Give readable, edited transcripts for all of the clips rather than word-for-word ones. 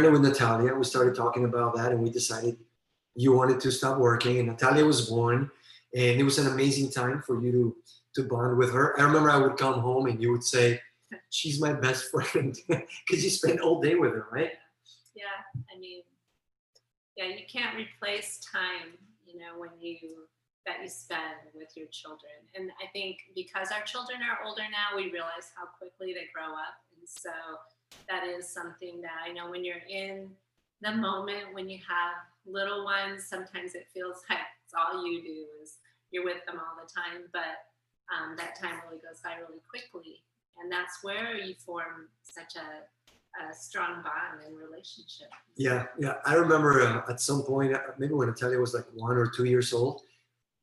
with Natalia. We started talking about that, and we decided you wanted to stop working, and Natalia was born, and it was an amazing time for you to bond with her. I remember I would come home, and you would say, "She's my best friend," because you spend all day with her, right? Yeah, I mean, yeah, you can't replace time, when that you spend with your children. And I think because our children are older now, we realize how quickly they grow up. And so that is something that I know when you're in the moment, when you have little ones, sometimes it feels like it's all you do is you're with them all the time. But that time really goes by really quickly. And that's where you form such a strong bond and relationship. Yeah. I remember at some point, maybe when Natalia was like 1 or 2 years old,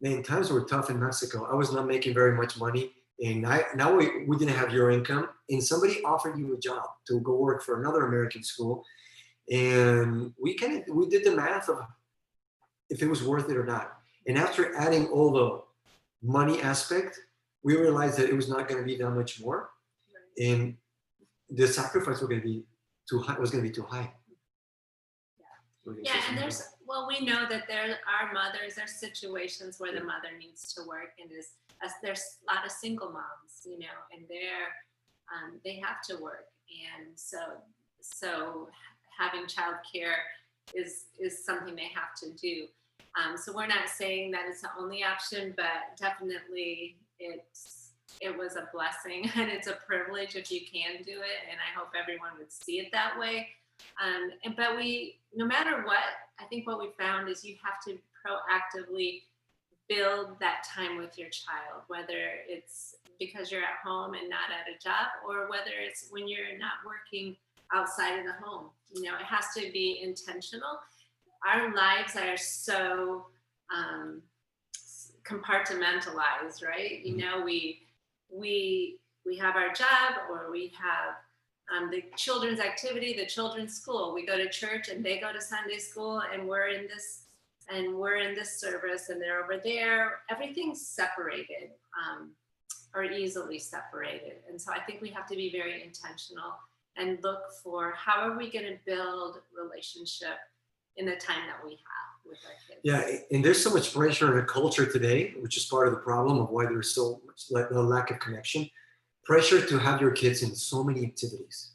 man, times were tough in Mexico. I was not making very much money. And now we didn't have your income. And somebody offered you a job to go work for another American school. And we did the math of if it was worth it or not. And after adding all the money aspect, we realized that it was not going to be that much more. Right. And the sacrifice was going to be too high. Yeah, and we know that there are situations where the mother needs to work, and there's a lot of single moms, and they have to work, and so having childcare is something they have to do. So we're not saying that it's the only option, but definitely it was a blessing and it's a privilege if you can do it, and I hope everyone would see it that way. But no matter what, I think what we found is you have to proactively build that time with your child, whether it's because you're at home and not at a job, or whether it's when you're not working outside of the home. It has to be intentional. Our lives are so compartmentalized, right? We have our job, or we have the children's activity, the children's school. We go to church and they go to Sunday school, and we're in this service and they're over there. Everything's separated, or easily separated. And so I think we have to be very intentional and look for how are we going to build relationship in the time that we have with our kids. Yeah, and there's so much pressure in the culture today, which is part of the problem of why there's so much lack of connection. Pressure to have your kids in so many activities.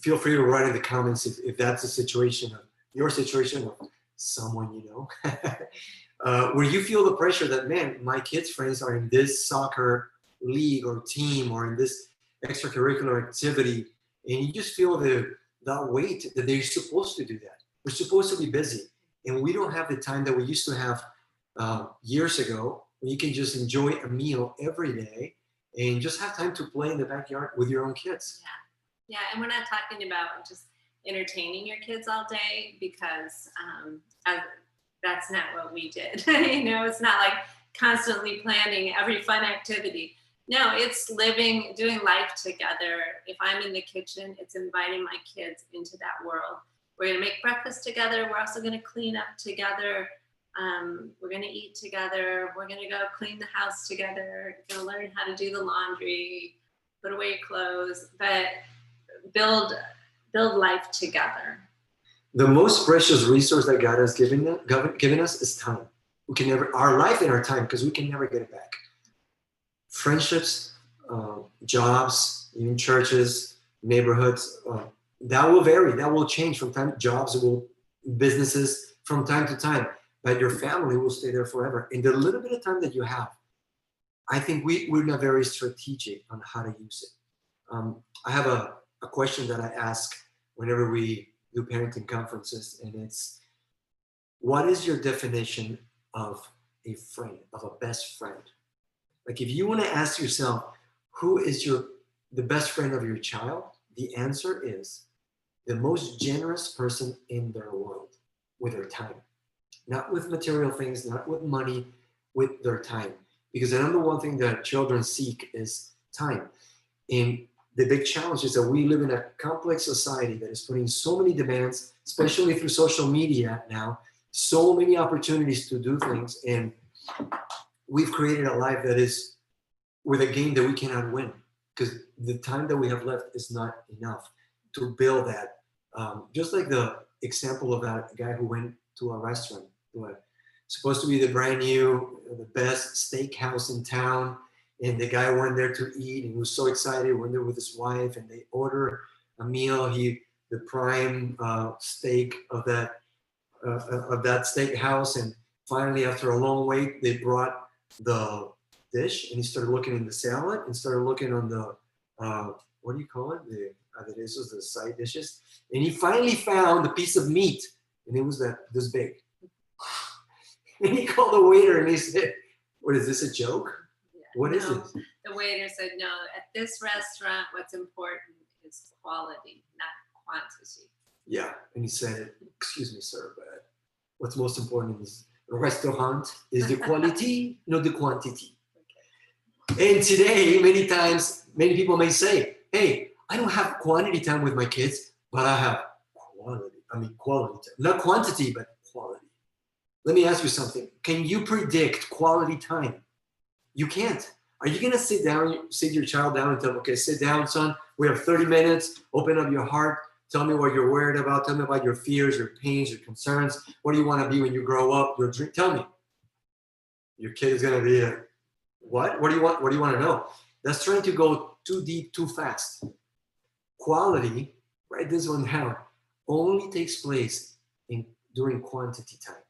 Feel free to write in the comments if that's your situation of someone you know, where you feel the pressure that, man, my kids' friends are in this soccer league or team or in this extracurricular activity, and you just feel that weight that they're supposed to do that. We're supposed to be busy, and we don't have the time that we used to have years ago, when you can just enjoy a meal every day and just have time to play in the backyard with your own kids. Yeah, and we're not talking about just entertaining your kids all day, because that's not what we did. It's not like constantly planning every fun activity. No, it's doing life together. If I'm in the kitchen, it's inviting my kids into that world. We're going to make breakfast together. We're also going to clean up together. We're going to eat together. We're going to go clean the house together. We're going to learn how to do the laundry, put away your clothes, but build life together. The most precious resource that God has given us is time. We can never, our life and our time, because we can never get it back. Friendships, jobs, even churches, neighborhoods, that will vary. That will change from time. Businesses from time to time. But your family will stay there forever. In the little bit of time that you have, I think we're not very strategic on how to use it. I have a question that I ask whenever we do parenting conferences, and it's, what is your definition of a friend, of a best friend? Like, if you want to ask yourself, who is the best friend of your child? The answer is the most generous person in their world with their time. Not with material things, not with money, with their time. Because the number one thing that children seek is time. And the big challenge is that we live in a complex society that is putting so many demands, especially through social media now, so many opportunities to do things. And we've created a life that is with a game that we cannot win, because the time that we have left is not enough to build that Just like the example of that guy who went to a restaurant, supposed to be the brand new, the best steakhouse in town, and the guy went there to eat, and he was so excited. Went there with his wife, and they order a meal. The prime steak of that steakhouse, and finally, after a long wait, they brought the dish, and he started looking in the salad, and started looking on the what do you call it? The dishes, the side dishes, and he finally found a piece of meat, and it was this big. And he called the waiter, and he said, "What is this, a joke? Yeah, What is no, this?" the waiter said, no, at this restaurant, what's important is quality, not quantity. Yeah, and he said, "Excuse me, sir, but what's most important is a restaurant is the quality, not the quantity." Okay. And today, many times, many people may say, "Hey, I don't have quantity time with my kids, but I have quality. I mean, quality time, not quantity, but quality." Let me ask you something. Can you predict quality time? You can't. Are you gonna sit your child down and tell him, "Okay, sit down, son. We have 30 minutes. Open up your heart. Tell me what you're worried about. Tell me about your fears, your pains, your concerns. What do you want to be when you grow up? Your dream. Tell me." Your kid is gonna be a what? What do you want? What do you want to know? That's trying to go too deep, too fast. Quality, write this one down, only takes place during quantity time.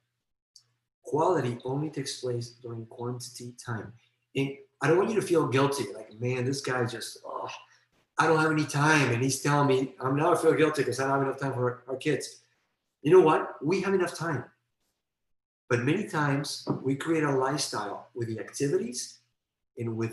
Quality only takes place during quantity time. And I don't want you to feel guilty, like, man, this guy just, I don't have any time, and he's telling me, I'm now I feel guilty because I don't have enough time for our kids. You know what? We have enough time. But many times we create a lifestyle with the activities and with